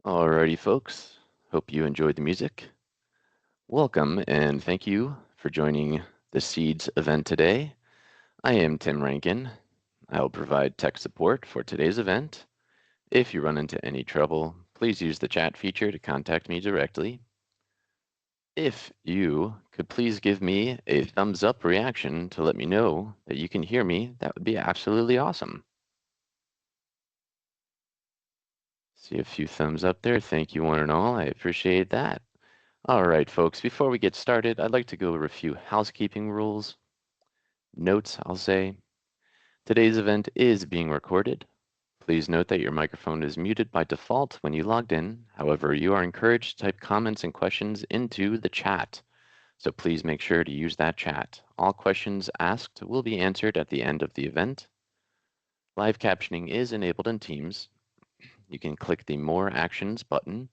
Alrighty, folks. Hope you enjoyed the music. Welcome and thank you for joining the Seeds event today. I am Tim Rankin. I will provide tech support for today's event. If you run into any trouble, please use the chat feature to contact me directly. If you could please give me a thumbs up reaction to let me know that you can hear me, that would be absolutely awesome. See a few thumbs up there. Thank you one and all. I appreciate that. All right, folks, before we get started, I'd like to go over a few housekeeping rules. Notes, I'll say. Today's event is being recorded. Please note that your microphone is muted by default when you logged in. However, you are encouraged to type comments and questions into the chat. So please make sure to use that chat. All questions asked will be answered at the end of the event. Live captioning is enabled in Teams. You can click the More Actions button,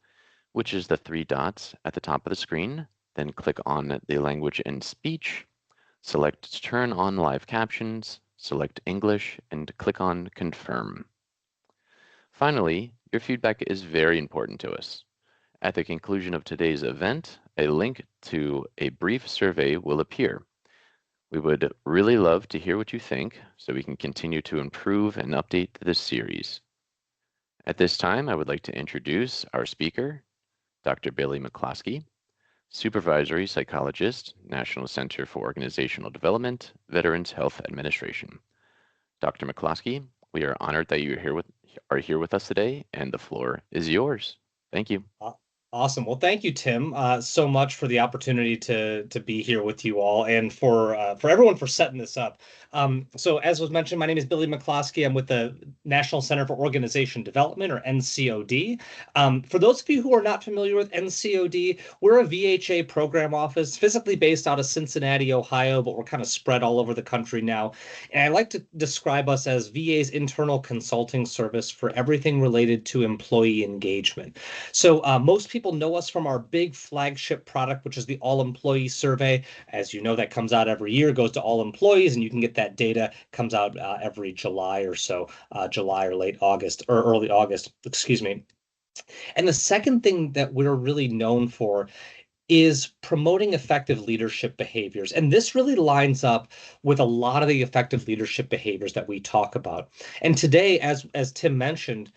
which is the three dots at the top of the screen. Then click on the language and speech, select Turn on Live Captions, select English, and click on Confirm. Finally, your feedback is very important to us. At the conclusion of today's event, a link to a brief survey will appear. We would really love to hear what you think so we can continue to improve and update this series. At this time, I would like to introduce our speaker, Dr. Billy McCloskey, Supervisory Psychologist, National Center for Organizational Development, Veterans Health Administration. Dr. McCloskey, we are honored that you are here with us today, and the floor is yours. Thank you. Awesome. Well, thank you, Tim, so much for the opportunity to be here with you all, and for everyone for setting this up. So, as was mentioned, my name is Billy McCloskey. I'm with the National Center for Organization Development, or NCOD. For those of you who are not familiar with NCOD, we're a VHA program office, physically based out of Cincinnati, Ohio, but we're kind of spread all over the country now. And I like to describe us as VA's internal consulting service for everything related to employee engagement. So most people know us from our big flagship product, which is the All Employee Survey. As you know, that comes out every year, goes to all employees, and you can get that data, comes out every July or so, July or late August or early August, excuse me. And the second thing that we're really known for is promoting effective leadership behaviors. And this really lines up with a lot of the effective leadership behaviors that we talk about. And today, as Tim mentioned,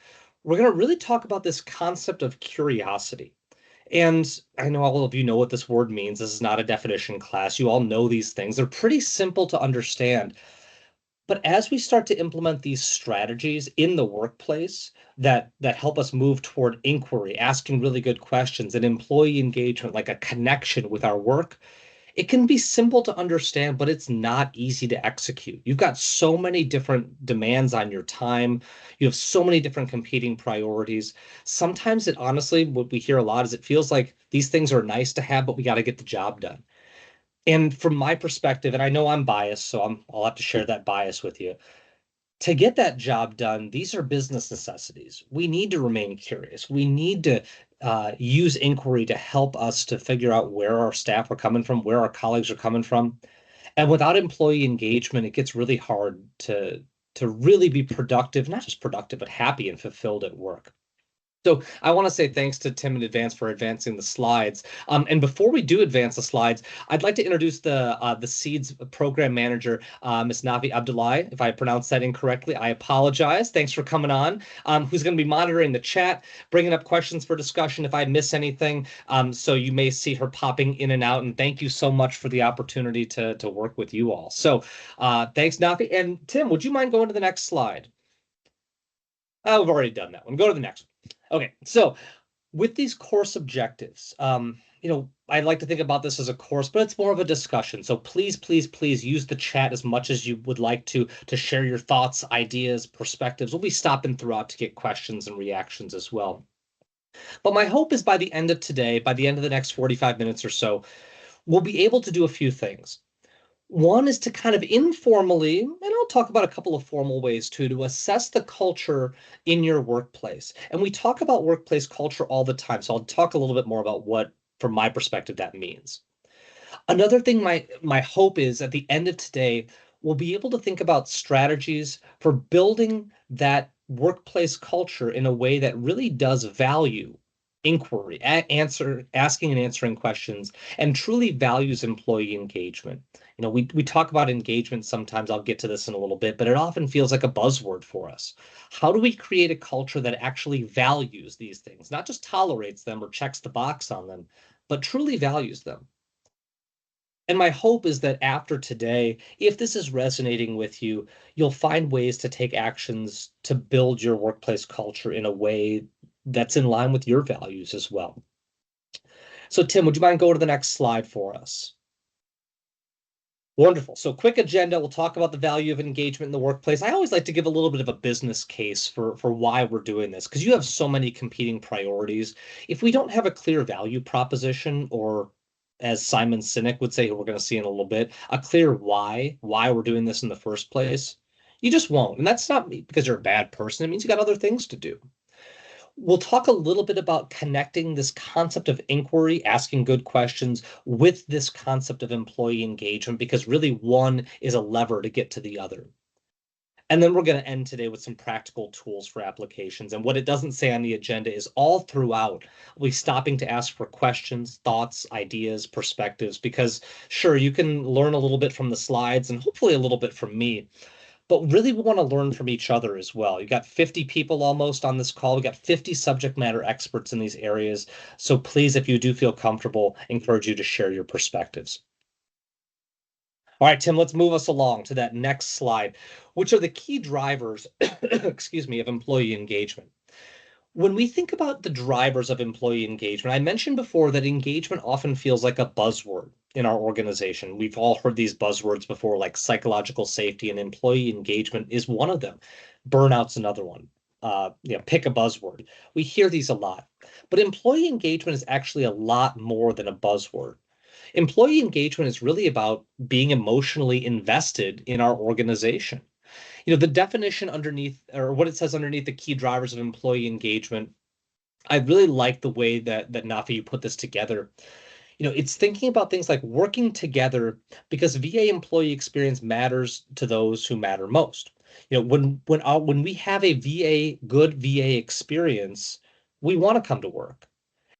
we're going to really talk about this concept of curiosity. And I know all of you know what this word means. This is not a definition class. You all know these things. They're pretty simple to understand. But as we start to implement these strategies in the workplace that help us move toward inquiry, asking really good questions, and employee engagement, like a connection with our work, it can be simple to understand, but it's not easy to execute. You've got so many different demands on your time. You have so many different competing priorities. Sometimes it honestly, what we hear a lot is it feels like these things are nice to have, but we got to get the job done. And from my perspective, and I know I'm biased, so I'll have to share that bias with you. To get that job done, these are business necessities. We need to remain curious. We need to use inquiry to help us to figure out where our staff are coming from, where our colleagues are coming from. And without employee engagement, it gets really hard to really be productive, not just productive, but happy and fulfilled at work. So I want to say thanks to Tim in advance for advancing the slides. And before we do advance the slides, I'd like to introduce the Seeds program manager, Ms. Navi Abdullahi. If I pronounced that incorrectly, I apologize. Thanks for coming on. Who's going to be monitoring the chat, bringing up questions for discussion if I miss anything. So you may see her popping in and out. And thank you so much for the opportunity to work with you all. So thanks, Navi. And Tim, would you mind going to the next slide? Oh, we've already done that one. Go to the next one. Okay, so with these course objectives, I like to think about this as a course, but it's more of a discussion. So please, please, please use the chat as much as you would like to share your thoughts, ideas, perspectives. We'll be stopping throughout to get questions and reactions as well. But my hope is by the end of today, by the end of the next 45 minutes or so, we'll be able to do a few things. One is to kind of informally, and I'll talk about a couple of formal ways too, to assess the culture in your workplace. And we talk about workplace culture all the time. So I'll talk a little bit more about what, from my perspective, that means. Another thing my hope is at the end of today, we'll be able to think about strategies for building that workplace culture in a way that really does value inquiry, asking and answering questions, and truly values employee engagement. We talk about engagement sometimes. I'll get to this in a little bit, but it often feels like a buzzword for us. How do we create a culture that actually values these things, not just tolerates them or checks the box on them, but truly values them? And my hope is that after today, if this is resonating with you, you'll find ways to take actions to build your workplace culture in a way that's in line with your values as well. So, Tim, would you mind going to the next slide for us? Wonderful. So, quick agenda. We'll talk about the value of engagement in the workplace. I always like to give a little bit of a business case for why we're doing this, because you have so many competing priorities. If we don't have a clear value proposition, or as Simon Sinek would say, who we're going to see in a little bit, a clear why we're doing this in the first place, you just won't. And that's not because you're a bad person. It means you got other things to do. We'll talk a little bit about connecting this concept of inquiry, asking good questions, with this concept of employee engagement, because really one is a lever to get to the other. And then we're going to end today with some practical tools for applications. And what it doesn't say on the agenda is all throughout, we'll be stopping to ask for questions, thoughts, ideas, perspectives, because sure, you can learn a little bit from the slides and hopefully a little bit from me, but really we want to learn from each other as well. You got 50 people almost on this call. We got 50 subject matter experts in these areas. So please, if you do feel comfortable, encourage you to share your perspectives. All right, Tim, let's move us along to that next slide, which are the key drivers, excuse me, of employee engagement. When we think about the drivers of employee engagement, I mentioned before that engagement often feels like a buzzword in our organization. We've all heard these buzzwords before, like psychological safety, and employee engagement is one of them. Burnout's another one. Pick a buzzword. We hear these a lot, but employee engagement is actually a lot more than a buzzword. Employee engagement is really about being emotionally invested in our organization. The definition underneath, or what it says underneath the key drivers of employee engagement, I really like the way that Nafi, you put this together. It's thinking about things like working together because VA employee experience matters to those who matter most. When we have a good VA experience, we want to come to work.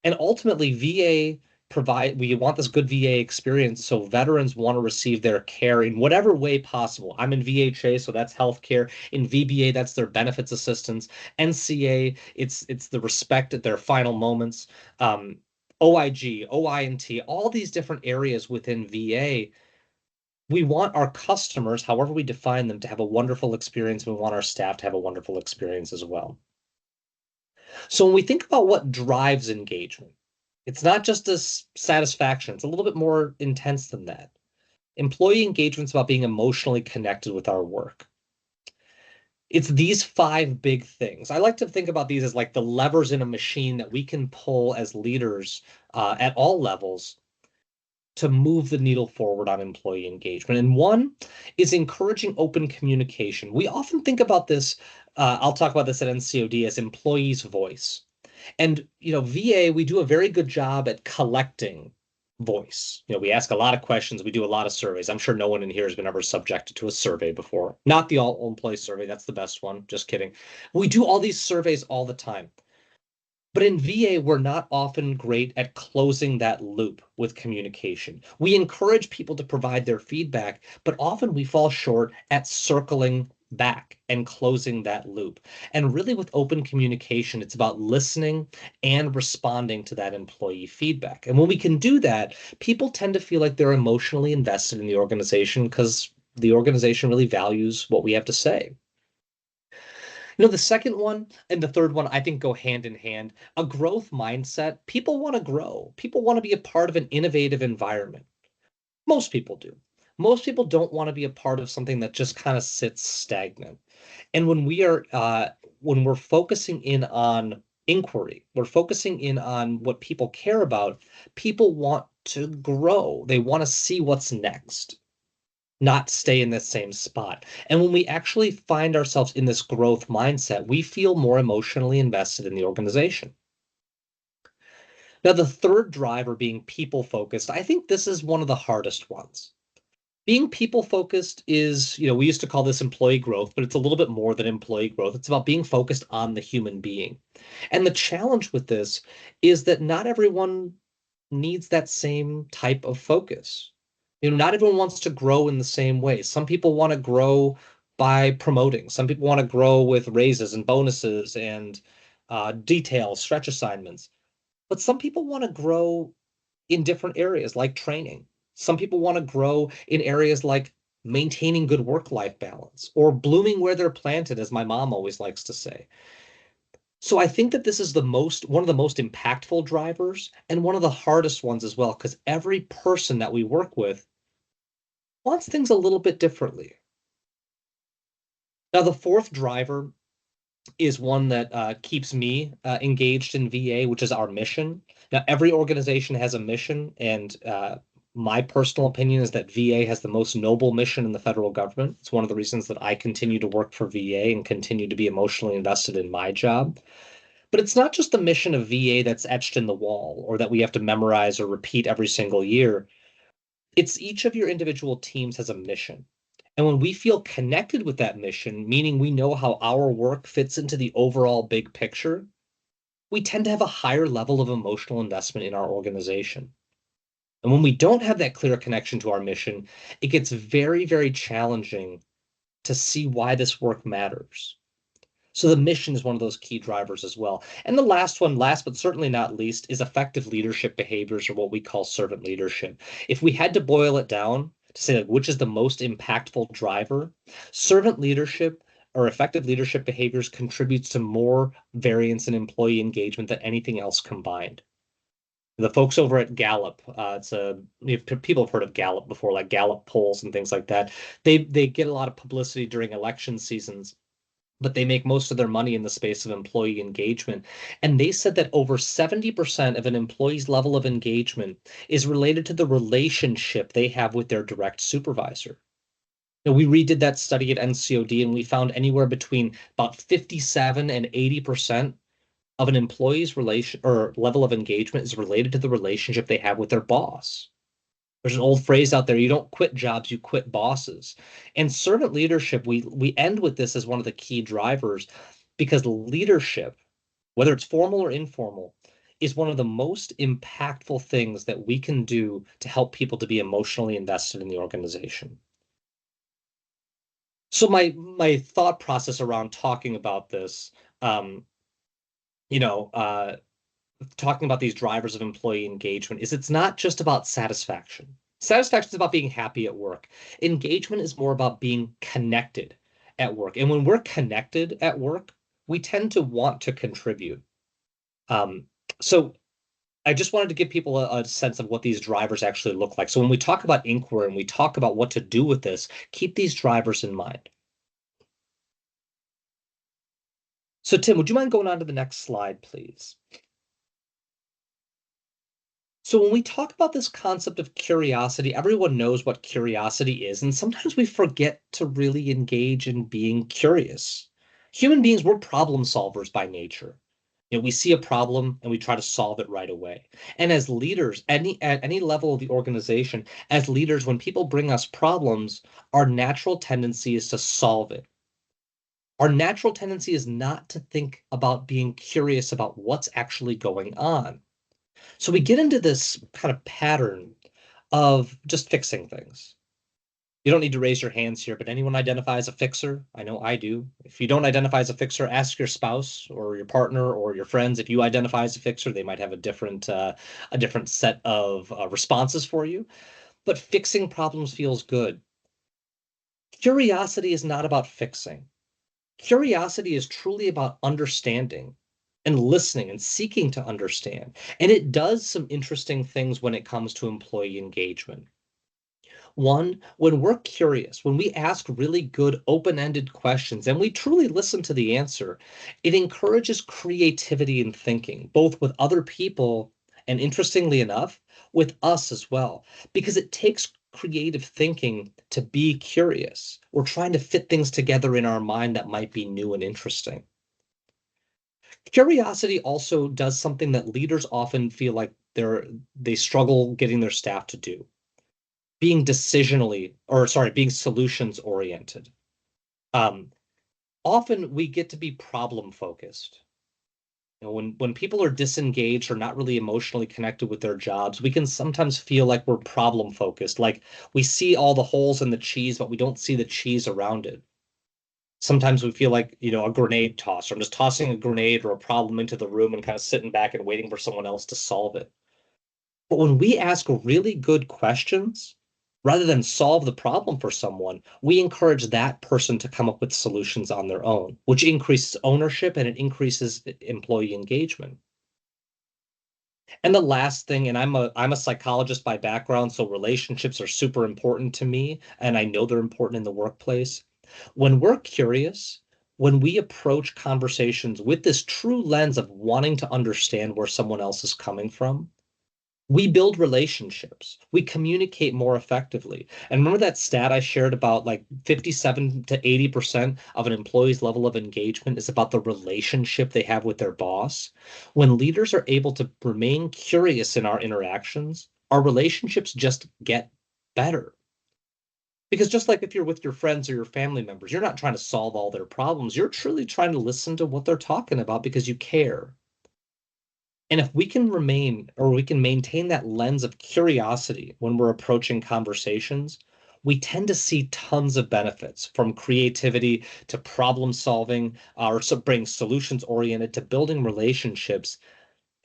And ultimately, we want this good VA experience so veterans want to receive their care in whatever way possible. I'm in VHA, so that's healthcare. In VBA, that's their benefits assistance. NCA, it's the respect at their final moments. OIG, OINT, all these different areas within VA. We want our customers, however we define them, to have a wonderful experience. We want our staff to have a wonderful experience as well. So when we think about what drives engagement, it's not just this satisfaction. It's a little bit more intense than that. Employee engagement is about being emotionally connected with our work. It's these 5 big things. I like to think about these as like the levers in a machine that we can pull as leaders at all levels to move the needle forward on employee engagement. And one is encouraging open communication. We often think about this, I'll talk about this at NCOD, as employee's voice. And, VA, we do a very good job at collecting voice. We ask a lot of questions. We do a lot of surveys. I'm sure no one in here has been ever subjected to a survey before. Not the all employee survey. That's the best one. Just kidding. We do all these surveys all the time. But in VA, we're not often great at closing that loop with communication. We encourage people to provide their feedback, but often we fall short at circling back and closing that loop. And really, with open communication, it's about listening and responding to that employee feedback. And when we can do that, people tend to feel like they're emotionally invested in the organization because the organization really values what we have to say. The second one and the third one, I think, go hand in hand. A growth mindset. People want to grow. People want to be a part of an innovative environment. Most people do. Most people don't want to be a part of something that just kind of sits stagnant. And when we're focusing in on inquiry, we're focusing in on what people care about. People want to grow. They want to see what's next, not stay in the same spot. And when we actually find ourselves in this growth mindset, we feel more emotionally invested in the organization. Now, the third driver being people focused, I think this is one of the hardest ones. Being people focused is, we used to call this employee growth, but it's a little bit more than employee growth. It's about being focused on the human being. And the challenge with this is that not everyone needs that same type of focus. Not everyone wants to grow in the same way. Some people want to grow by promoting. Some people want to grow with raises and bonuses and details, stretch assignments. But some people want to grow in different areas like training. Some people want to grow in areas like maintaining good work-life balance or blooming where they're planted, as my mom always likes to say. So I think that this is one of the most impactful drivers and one of the hardest ones as well, because every person that we work with wants things a little bit differently. Now, the fourth driver is one that keeps me engaged in VA, which is our mission. Now, every organization has a mission, and my personal opinion is that VA has the most noble mission in the federal government. It's one of the reasons that I continue to work for VA and continue to be emotionally invested in my job. But it's not just the mission of VA that's etched in the wall or that we have to memorize or repeat every single year. It's each of your individual teams has a mission. And when we feel connected with that mission, meaning we know how our work fits into the overall big picture, we tend to have a higher level of emotional investment in our organization. And when we don't have that clear connection to our mission, it gets very, very challenging to see why this work matters. So the mission is one of those key drivers as well. And the last one, last but certainly not least, is effective leadership behaviors, or what we call servant leadership. If we had to boil it down to say like which is the most impactful driver, servant leadership or effective leadership behaviors contributes to more variance in employee engagement than anything else combined. The folks over at Gallup, people have heard of Gallup before, like Gallup polls and things like that. They get a lot of publicity during election seasons, but they make most of their money in the space of employee engagement. And they said that over 70% of an employee's level of engagement is related to the relationship they have with their direct supervisor. Now, we redid that study at NCOD and we found anywhere between about 57 and 80% of an employee's relation or level of engagement is related to the relationship they have with their boss. There's an old phrase out there, you don't quit jobs, you quit bosses. And servant leadership, we end with this as one of the key drivers because leadership, whether it's formal or informal, is one of the most impactful things that we can do to help people to be emotionally invested in the organization. So my thought process around talking about this, um, you know, uh, talking about these drivers of employee engagement is it's not just about satisfaction. Satisfaction is about being happy at work. Engagement is more about being connected at work. And when we're connected at work, we tend to want to contribute. Um, so I just wanted to give people a sense of what these drivers actually look like. So when we talk about inquiry and we talk about what to do with this, keep these drivers in mind. So Tim, would you mind going on to the next slide, please? So when we talk about this concept of curiosity, everyone knows what curiosity is, and sometimes we forget to really engage in being curious. Human beings, we're problem solvers by nature. We see a problem and we try to solve it right away. And as leaders, at any level of the organization, as leaders, when people bring us problems, our natural tendency is to solve it. Our natural tendency is not to think about being curious about what's actually going on. So we get into this kind of pattern of just fixing things. You don't need to raise your hands here, but anyone identify as a fixer? I know I do. If you don't identify as a fixer, ask your spouse or your partner or your friends. If you identify as a fixer, they might have a different set of responses for you. But fixing problems feels good. Curiosity is not about fixing. Curiosity is truly about understanding and listening and seeking to understand. And it does some interesting things when it comes to employee engagement. One, when we're curious, when we ask really good open-ended questions and we truly listen to the answer, it encourages creativity and thinking, both with other people and interestingly enough, with us as well, because it takes creative thinking to be curious. We're trying to fit things together in our mind that might be new and interesting. Curiosity also does something that leaders often feel like they struggle getting their staff to do. being solutions oriented. Often we get to be problem focused. When people are disengaged or not really emotionally connected with their jobs, we can sometimes feel like we're problem focused, like we see all the holes in the cheese, but we don't see the cheese around it. Sometimes we feel like, a grenade tosser. I'm just tossing a grenade or a problem into the room and kind of sitting back and waiting for someone else to solve it. But when we ask really good questions, rather than solve the problem for someone, we encourage that person to come up with solutions on their own, which increases ownership and it increases employee engagement. And the last thing, and I'm a psychologist by background, so relationships are super important to me, and I know they're important in the workplace. When we're curious, when we approach conversations with this true lens of wanting to understand where someone else is coming from, we build relationships. We communicate more effectively. And remember that stat I shared about like 57 to 80% of an employee's level of engagement is about the relationship they have with their boss? When leaders are able to remain curious in our interactions, our relationships just get better. Because just like if you're with your friends or your family members, you're not trying to solve all their problems. You're truly trying to listen to what they're talking about because you care. And if we can maintain that lens of curiosity when we're approaching conversations, we tend to see tons of benefits from creativity to problem solving, or being solutions oriented to building relationships.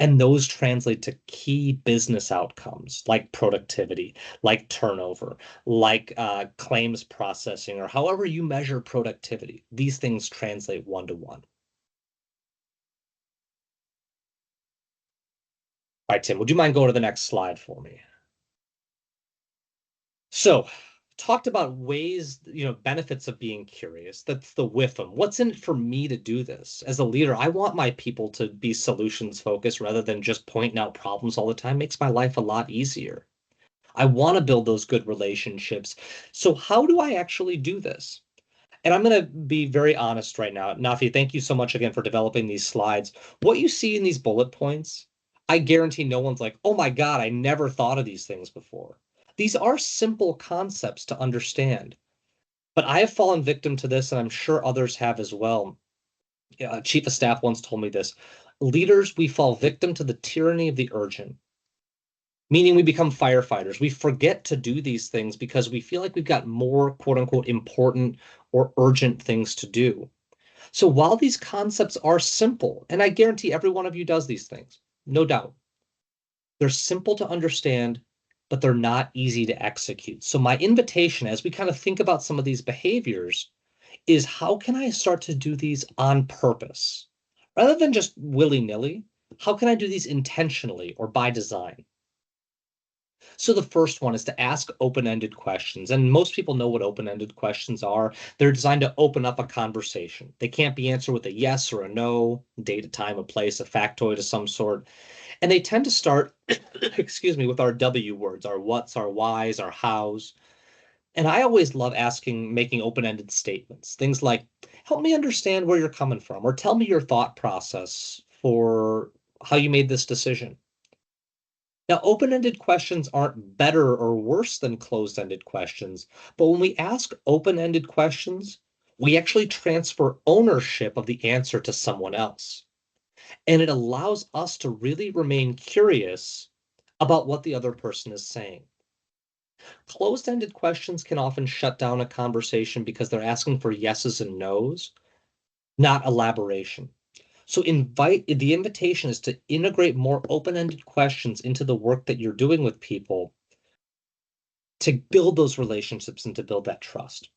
And those translate to key business outcomes like productivity, like turnover, like claims processing, or however you measure productivity. These things translate one to one. All right, Tim, would you mind going to the next slide for me? So, talked about ways, benefits of being curious. That's the WIFM. What's in it for me to do this? As a leader, I want my people to be solutions focused rather than just pointing out problems all the time. Makes my life a lot easier. I want to build those good relationships. So, how do I actually do this? And I'm going to be very honest right now. Nafi, thank you so much again for developing these slides. What you see in these bullet points, I guarantee no one's like, oh my God, I never thought of these things before. These are simple concepts to understand. But I have fallen victim to this, and I'm sure others have as well. Chief of staff once told me this. Leaders, we fall victim to the tyranny of the urgent, meaning we become firefighters. We forget to do these things because we feel like we've got more quote unquote important or urgent things to do. So while these concepts are simple, and I guarantee every one of you does these things, no doubt, they're simple to understand, but they're not easy to execute. So my invitation as we kind of think about some of these behaviors is how can I start to do these on purpose? Rather than just willy-nilly, how can I do these intentionally or by design? So the first one is to ask open-ended questions. And most people know what open-ended questions are. They're designed to open up a conversation. They can't be answered with a yes or a no, date, a time, a place, a factoid of some sort. And they tend to start, excuse me, with our W words, our whats, our whys, our hows. And I always love making open-ended statements. Things like, help me understand where you're coming from, or tell me your thought process for how you made this decision. Now, open-ended questions aren't better or worse than closed-ended questions, but when we ask open-ended questions, we actually transfer ownership of the answer to someone else. And it allows us to really remain curious about what the other person is saying. Closed-ended questions can often shut down a conversation because they're asking for yeses and nos, not elaboration. So the invitation is to integrate more open-ended questions into the work that you're doing with people to build those relationships and to build that trust.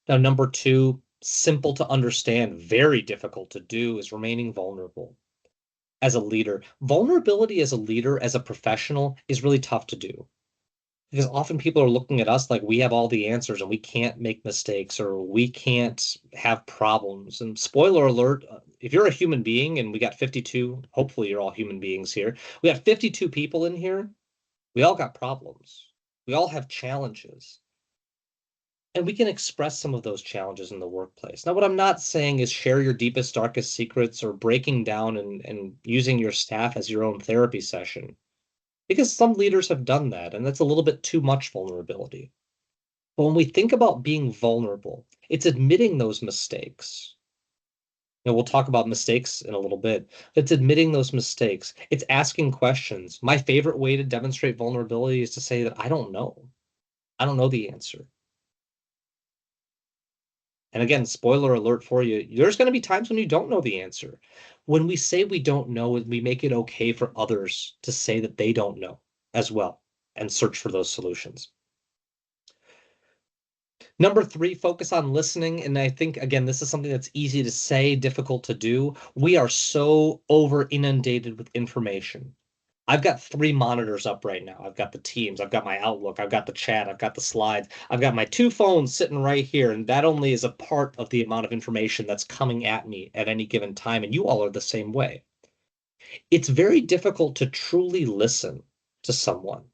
Now, number two, simple to understand, very difficult to do, is remaining vulnerable as a leader. Vulnerability as a leader, as a professional, is really tough to do because often people are looking at us like we have all the answers and we can't make mistakes or we can't have problems. And spoiler alert, if you're a human being, and we got 52, hopefully you're all human beings here, we have 52 people in here, we all got problems. We all have challenges. And we can express some of those challenges in the workplace. Now, what I'm not saying is share your deepest, darkest secrets or breaking down and using your staff as your own therapy session. because some leaders have done that, and that's a little bit too much vulnerability. But when we think about being vulnerable, it's admitting those mistakes. We'll talk about mistakes in a little bit. It's admitting those mistakes. It's asking questions. My favorite way to demonstrate vulnerability is to say that I don't know. I don't know the answer. And again, spoiler alert for you, there's going to be times when you don't know the answer. When we say we don't know, we make it okay for others to say that they don't know as well and search for those solutions. Number three, focus on listening. And I think, again, this is something that's easy to say, difficult to do. We are so over inundated with information. I've got three monitors up right now. I've got the Teams, I've got my Outlook, I've got the chat, I've got the slides, I've got my two phones sitting right here. And that only is a part of the amount of information that's coming at me at any given time. And you all are the same way. It's very difficult to truly listen to someone.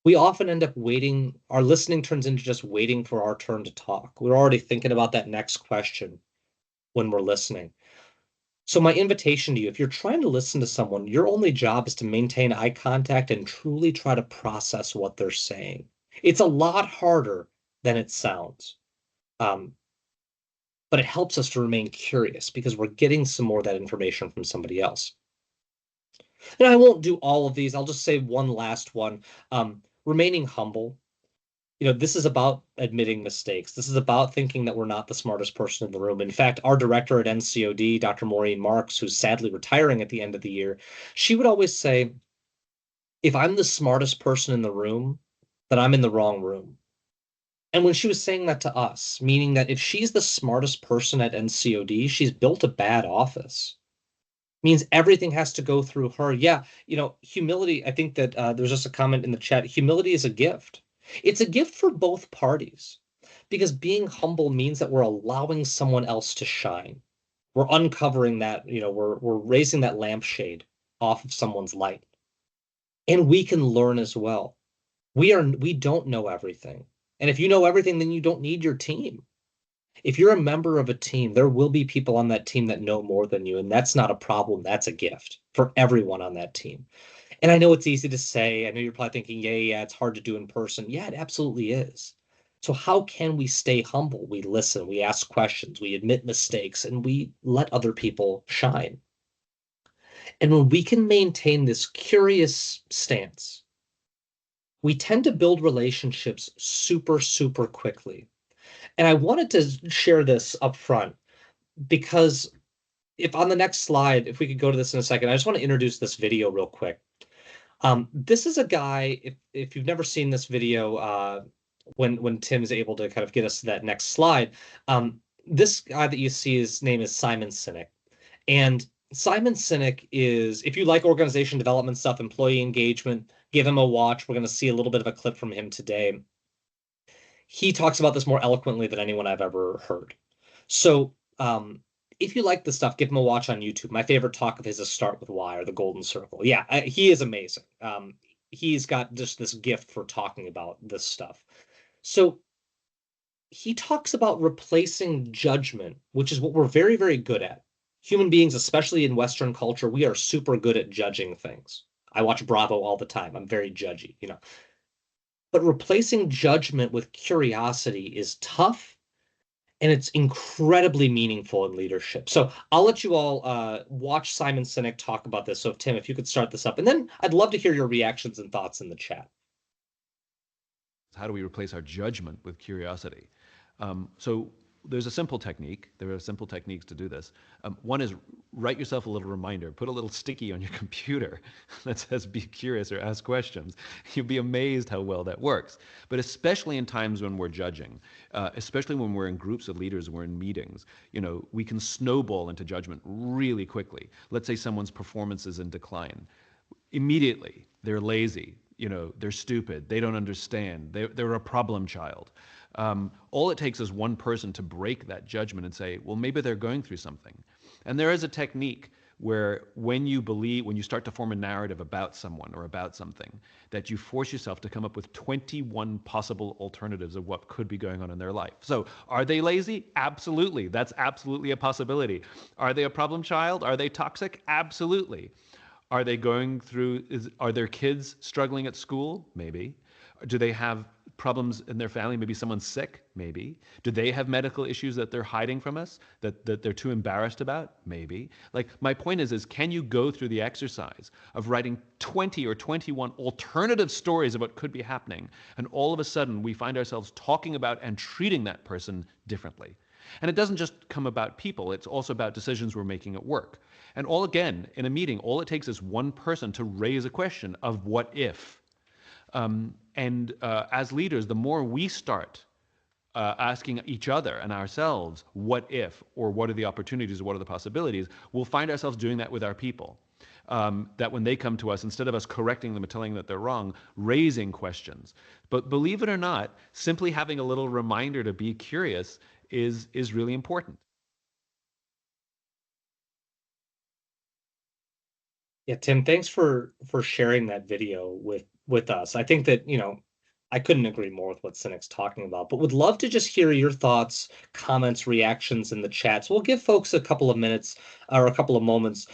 We often end up waiting, our listening turns into just waiting for our turn to talk. We're already thinking about that next question when we're listening. So my invitation to you, if you're trying to listen to someone, your only job is to maintain eye contact and truly try to process what they're saying. It's a lot harder than it sounds. Um, but it helps us to remain curious because we're getting some more of that information from somebody else. And I won't do all of these. I'll just say one last one. Remaining humble. This is about admitting mistakes. This is about thinking that we're not the smartest person in the room. In fact, our director at NCOD, Dr. Maureen Marks, who's sadly retiring at the end of the year, she would always say, if I'm the smartest person in the room, then I'm in the wrong room. And when she was saying that to us, meaning that if she's the smartest person at NCOD, she's built a bad office. Means everything has to go through her. Yeah, humility, I think that there's just a comment in the chat. Humility is a gift. It's a gift for both parties because being humble means that we're allowing someone else to shine. We're uncovering that, we're raising that lampshade off of someone's light. And we can learn as well. We don't know everything. And if you know everything, then you don't need your team. If you're a member of a team, there will be people on that team that know more than you, and that's not a problem. That's a gift for everyone on that team. And I know it's easy to say. I know you're probably thinking, yeah, it's hard to do in person. Yeah, it absolutely is. So how can we stay humble? We listen, we ask questions, we admit mistakes, and we let other people shine. And when we can maintain this curious stance, we tend to build relationships super, super quickly. And I wanted to share this up front because if on the next slide, if we could go to this in a second, I just want to introduce this video real quick. This is a guy, if you've never seen this video, when Tim's able to kind of get us to that next slide, this guy that you see, his name is Simon Sinek. And Simon Sinek is, if you like organization development stuff, employee engagement, give him a watch. We're going to see a little bit of a clip from him today. He talks about this more eloquently than anyone I've ever heard. So if you like this stuff, give him a watch on YouTube. My favorite talk of his is Start with Why or The Golden Circle. Yeah, he is amazing. He's got just this gift for talking about this stuff. So he talks about replacing judgment, which is what we're very, very good at. Human beings, especially in Western culture, we are super good at judging things. I watch Bravo all the time. I'm very judgy, But replacing judgment with curiosity is tough and it's incredibly meaningful in leadership. So I'll let you all watch Simon Sinek talk about this. So Tim, if you could start this up, and then I'd love to hear your reactions and thoughts in the chat. How do we replace our judgment with curiosity? So there's a simple technique. There are simple techniques to do this. One is write yourself a little reminder. Put a little sticky on your computer that says be curious or ask questions. You'll be amazed how well that works. But especially in times when we're judging, especially when we're in groups of leaders, we're in meetings, we can snowball into judgment really quickly. Let's say someone's performance is in decline. Immediately, they're lazy, they're stupid, they don't understand, they're a problem child. All it takes is one person to break that judgment and say, well, maybe they're going through something. And there is a technique where when you start to form a narrative about someone or about something, that you force yourself to come up with 21 possible alternatives of what could be going on in their life. So are they lazy? Absolutely. That's absolutely a possibility. Are they a problem child? Are they toxic? Absolutely. Are they going through, are their kids struggling at school? Maybe. Do they have problems in their family? Maybe someone's sick? Maybe. Do they have medical issues that they're hiding from us, that they're too embarrassed about? Maybe. Like, my point is can you go through the exercise of writing 20 or 21 alternative stories of what could be happening, and all of a sudden we find ourselves talking about and treating that person differently? And it doesn't just come about people, it's also about decisions we're making at work. And all, again, in a meeting, all it takes is one person to raise a question of what if. As leaders, the more we start asking each other and ourselves, what if, or what are the opportunities, or what are the possibilities, we'll find ourselves doing that with our people. That when they come to us, instead of us correcting them and telling them that they're wrong, raising questions. But believe it or not, simply having a little reminder to be curious is really important. Yeah, Tim, thanks for sharing that video with us. I think that, I couldn't agree more with what Cynic's talking about, but would love to just hear your thoughts, comments, reactions in the chat. So we'll give folks a couple of minutes or a couple of moments.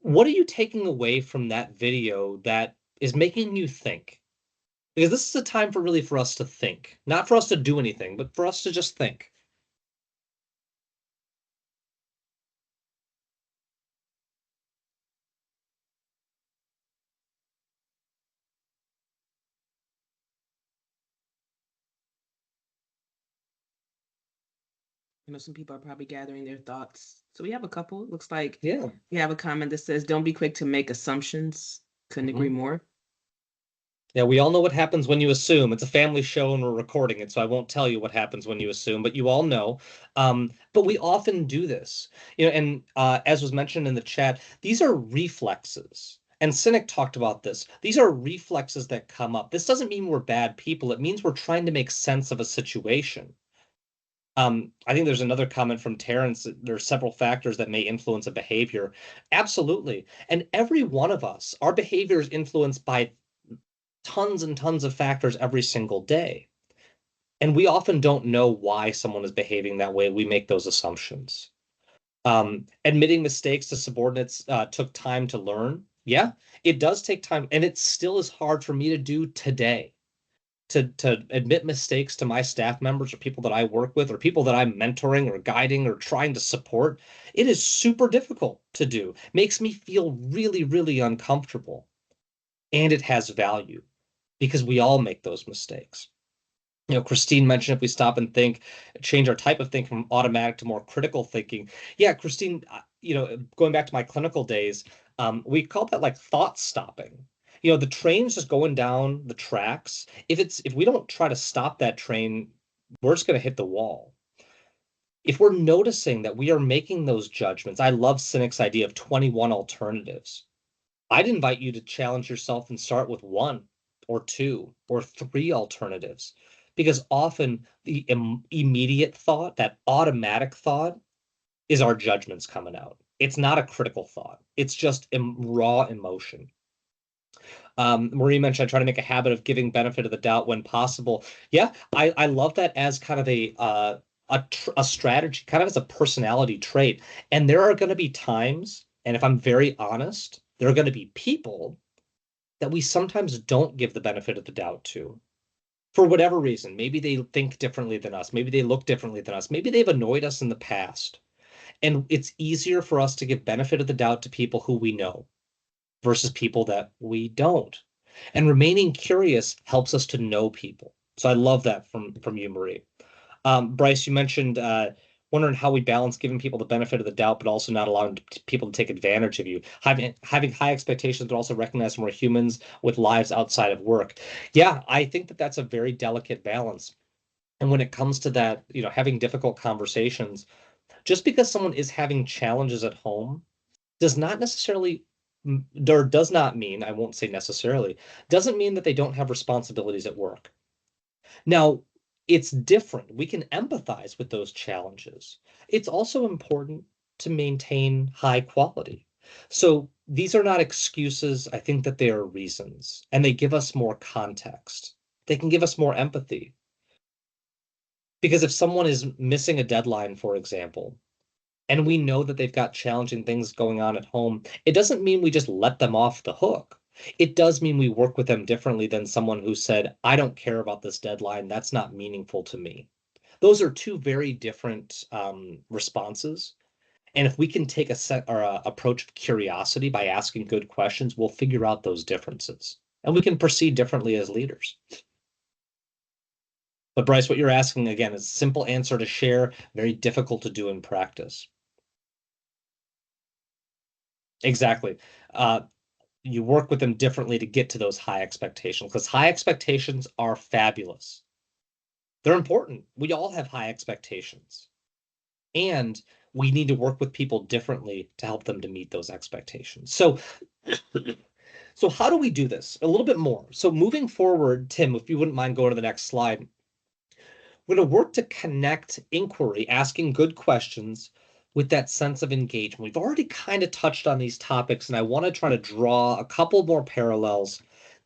What are you taking away from that video that is making you think? Because this is a time for us to think, not for us to do anything, but for us to just think. Some people are probably gathering their thoughts. So we have a couple. It looks like Yeah. we have a comment that says, "Don't be quick to make assumptions." Couldn't agree more. Yeah, we all know what happens when you assume. It's a family show and we're recording it, so I won't tell you what happens when you assume, but you all know. But we often do this, and as was mentioned in the chat, these are reflexes. And Cynic talked about this. These are reflexes that come up. This doesn't mean we're bad people. It means we're trying to make sense of a situation. I think there's another comment from Terrence. There are several factors that may influence a behavior. Absolutely. And every one of us, our behavior is influenced by tons and tons of factors every single day. And we often don't know why someone is behaving that way. We make those assumptions. Admitting mistakes to subordinates took time to learn. Yeah, it does take time. And it still is hard for me to do today. To admit mistakes to my staff members or people that I work with or people that I'm mentoring or guiding or trying to support, it is super difficult to do. Makes me feel really, really uncomfortable. And it has value because we all make those mistakes. Christine mentioned if we stop and think, change our type of thinking from automatic to more critical thinking. Yeah, Christine, going back to my clinical days, we call that like thought stopping. The train's just going down the tracks. If we don't try to stop that train, we're just going to hit the wall. If we're noticing that we are making those judgments, I love Cynic's idea of 21 alternatives. I'd invite you to challenge yourself and start with 1 or 2 or 3 alternatives, because often the immediate thought, that automatic thought, is our judgments coming out. It's not a critical thought. It's just raw emotion. Marie mentioned I try to make a habit of giving benefit of the doubt when possible. Yeah, I love that as kind of a strategy, kind of as a personality trait. And there are going to be times, and if I'm very honest, there are going to be people that we sometimes don't give the benefit of the doubt to for whatever reason. Maybe they think differently than us. Maybe they look differently than us. Maybe they've annoyed us in the past. And it's easier for us to give benefit of the doubt to people who we know versus people that we don't. And remaining curious helps us to know people. So I love that from you, Marie. Bryce, you mentioned wondering how we balance giving people the benefit of the doubt, but also not allowing people to take advantage of you. Having high expectations, but also recognizing we're humans with lives outside of work. Yeah, I think that that's a very delicate balance. And when it comes to that, having difficult conversations, just because someone is having challenges at home does not necessarily, or does not mean, I won't say necessarily, doesn't mean that they don't have responsibilities at work. Now, it's different. We can empathize with those challenges. It's also important to maintain high quality. So these are not excuses. I think that they are reasons, and they give us more context. They can give us more empathy. Because if someone is missing a deadline, for example, and we know that they've got challenging things going on at home, it doesn't mean we just let them off the hook. It does mean we work with them differently than someone who said, I don't care about this deadline. That's not meaningful to me. Those are two very different responses. And if we can take a set or a approach of curiosity by asking good questions, we'll figure out those differences and we can proceed differently as leaders. But Bryce, what you're asking again is a simple answer to share, very difficult to do in practice. Exactly. You work with them differently to get to those high expectations because high expectations are fabulous. They're important. We all have high expectations. And we need to work with people differently to help them to meet those expectations. So, so how do we do this? A little bit more. So moving forward, Tim, if you wouldn't mind going to the next slide, we're going to work to connect inquiry, asking good questions with that sense of engagement. We've already kind of touched on these topics, and I want to try to draw a couple more parallels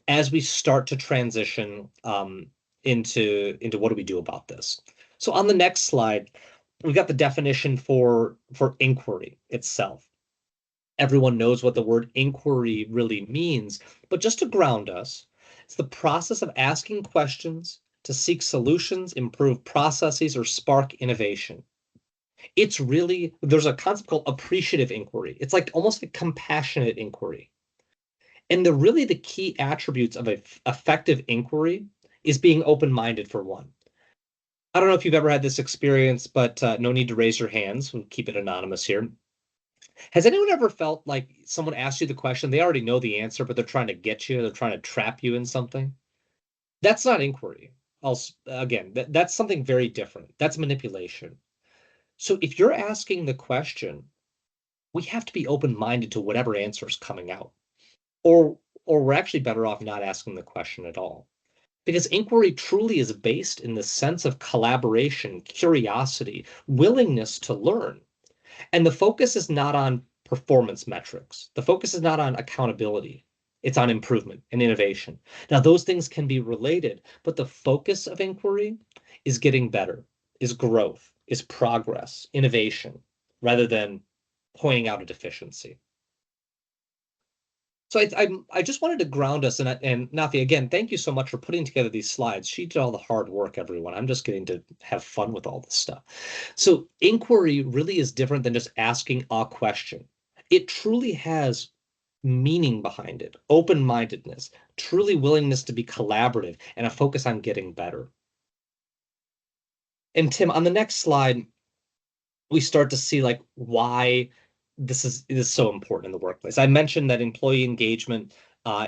as we start to transition into what do we do about this. So on the next slide, we've got the definition for inquiry itself. Everyone knows what the word inquiry really means, but just to ground us, it's the process of asking questions to seek solutions, improve processes, or spark innovation. It's really, there's a concept called appreciative inquiry. It's like almost like compassionate inquiry. And the key attributes of an effective inquiry is being open-minded for one. I don't know if you've ever had this experience, but no need to raise your hands. We'll keep it anonymous here. Has anyone ever felt like someone asked you the question, they already know the answer, but they're trying to get you, they're trying to trap you in something? That's not inquiry. Again, that's something very different. That's manipulation. So if you're asking the question, we have to be open-minded to whatever answer is coming out. Or we're actually better off not asking the question at all. Because inquiry truly is based in the sense of collaboration, curiosity, willingness to learn. And the focus is not on performance metrics. The focus is not on accountability. It's on improvement and innovation. Now, those things can be related, but the focus of inquiry is getting better, is growth, is progress, innovation, rather than pointing out a deficiency. So I just wanted to ground us, and Nafi, again, thank you so much for putting together these slides. She did all the hard work, everyone. I'm just getting to have fun with all this stuff. So inquiry really is different than just asking a question. It truly has meaning behind it, open-mindedness, truly willingness to be collaborative, and a focus on getting better. And Tim, on the next slide, we start to see like why this is so important in the workplace. I mentioned that employee engagement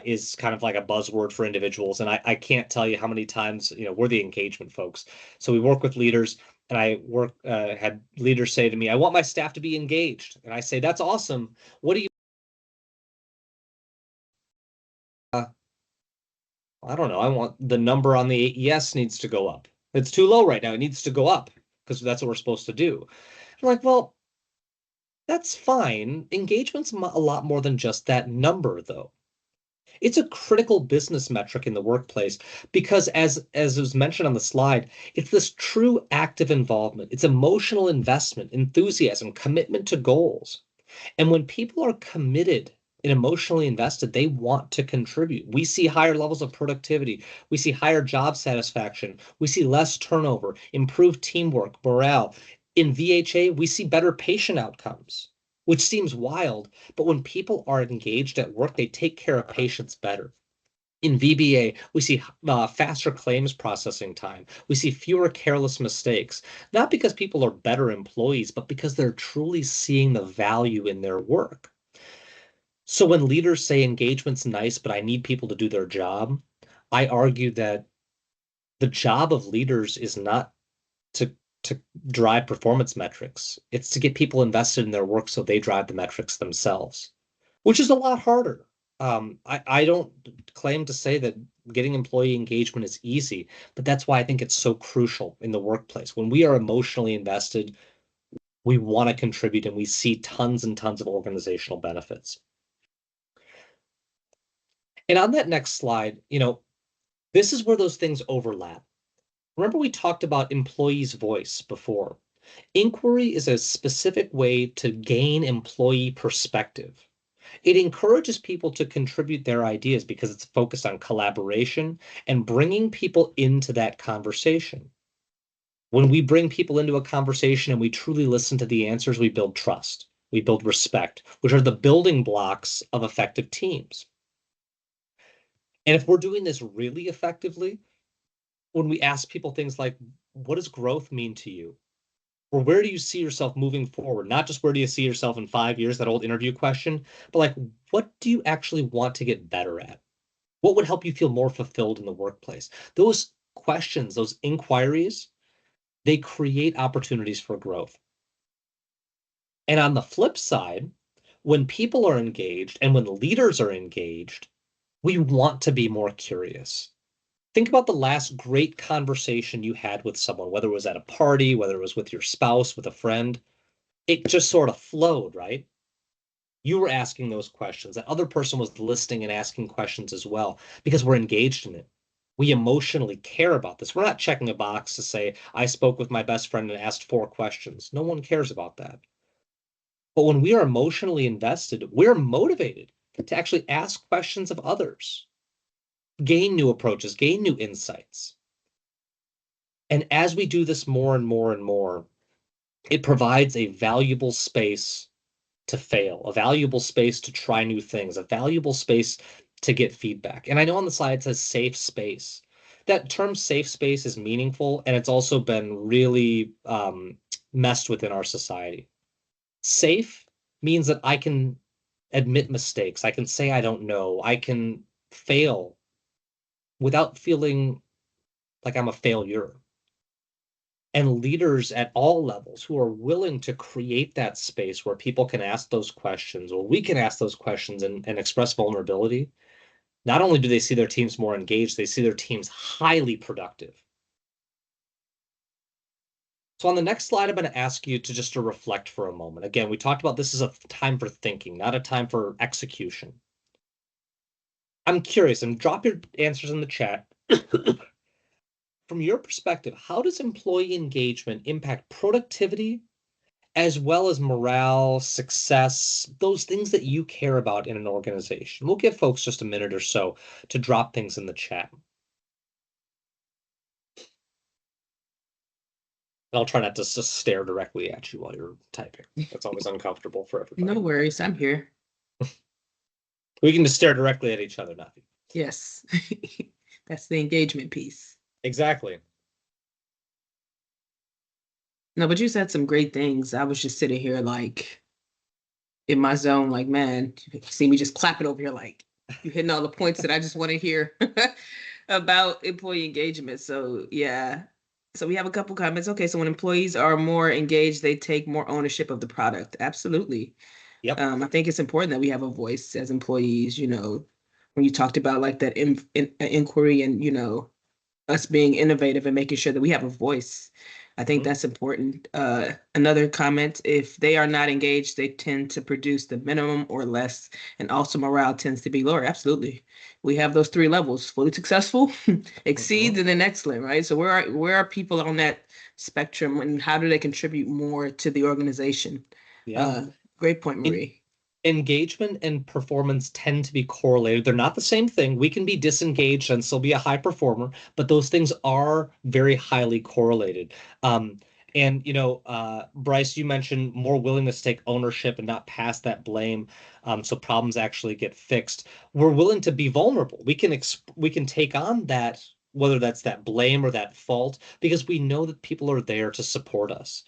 is kind of like a buzzword for individuals, and I can't tell you how many times we're the engagement folks. So we work with leaders, and I had leaders say to me, "I want my staff to be engaged," and I say, "That's awesome. What do you?" I don't know. I want the number on the AES needs to go up. It's too low right now. It needs to go up because that's what we're supposed to do. I'm like, well, that's fine. Engagement's a lot more than just that number, though. It's a critical business metric in the workplace because, as was mentioned on the slide, it's this true active involvement. It's emotional investment, enthusiasm, commitment to goals. And when people are committed and emotionally invested, they want to contribute. We see higher levels of productivity. We see higher job satisfaction. We see less turnover, improved teamwork, morale. In VHA, we see better patient outcomes, which seems wild, but when people are engaged at work, they take care of patients better. In VBA, we see faster claims processing time. We see fewer careless mistakes, not because people are better employees, but because they're truly seeing the value in their work. So when leaders say engagement's nice, but I need people to do their job, I argue that the job of leaders is not to drive performance metrics. It's to get people invested in their work so they drive the metrics themselves, which is a lot harder. I don't claim to say that getting employee engagement is easy, but that's why I think it's so crucial in the workplace. When we are emotionally invested, we want to contribute and we see tons and tons of organizational benefits. And on that next slide, this is where those things overlap. Remember we talked about employees' voice before. Inquiry is a specific way to gain employee perspective. It encourages people to contribute their ideas because it's focused on collaboration and bringing people into that conversation. When we bring people into a conversation and we truly listen to the answers, we build trust, we build respect, which are the building blocks of effective teams. And if we're doing this really effectively, when we ask people things like, what does growth mean to you? Or where do you see yourself moving forward? Not just where do you see yourself in 5 years, that old interview question, but like, what do you actually want to get better at? What would help you feel more fulfilled in the workplace? Those questions, those inquiries, they create opportunities for growth. And on the flip side, when people are engaged and when leaders are engaged, we want to be more curious. Think about the last great conversation you had with someone, whether it was at a party, whether it was with your spouse, with a friend. It just sort of flowed, right? You were asking those questions. That other person was listening and asking questions as well because we're engaged in it. We emotionally care about this. We're not checking a box to say, I spoke with my best friend and asked 4 questions. No one cares about that. But when we are emotionally invested, we're motivated to actually ask questions of others, gain new approaches, gain new insights. And as we do this more and more and more, it provides a valuable space to fail, a valuable space to try new things, a valuable space to get feedback. And I know on the slide it says safe space. That term safe space is meaningful, and it's also been really messed with in our society. Safe means that I can admit mistakes. I can say I don't know. I can fail without feeling like I'm a failure. And leaders at all levels who are willing to create that space where people can ask those questions, or we can ask those questions and express vulnerability, not only do they see their teams more engaged, they see their teams highly productive. So on the next slide, I'm going to ask you to reflect for a moment. Again, we talked about this is a time for thinking, not a time for execution. I'm curious, and drop your answers in the chat. From your perspective, how does employee engagement impact productivity as well as morale, success, those things that you care about in an organization? We'll give folks just a minute or so to drop things in the chat. And I'll try not to just stare directly at you while you're typing. That's always uncomfortable for everybody. No worries, I'm here. We can just stare directly at each other, nothing. Yes, that's the engagement piece. Exactly. No, but you said some great things. I was just sitting here like in my zone, like, man, you see me just clapping over here, like you hitting all the points that I just want to hear about employee engagement. So yeah. So we have a couple comments. Okay, so when employees are more engaged, they take more ownership of the product. Absolutely. Yep. I think it's important that we have a voice as employees, when you talked about like that inquiry and, us being innovative and making sure that we have a voice. I think that's important. Another comment, if they are not engaged, they tend to produce the minimum or less, and also morale tends to be lower. Absolutely. We have those 3 levels: fully successful, exceeds, and then excellent, right? So where are people on that spectrum, and how do they contribute more to the organization? Yeah. Great point, Marie. Engagement and performance tend to be correlated. They're not the same thing. We can be disengaged and still be a high performer, but those things are very highly correlated. And Bryce, you mentioned more willingness to take ownership and not pass that blame, so problems actually get fixed. We're willing to be vulnerable. We can take on that, whether that's that blame or that fault, because we know that people are there to support us.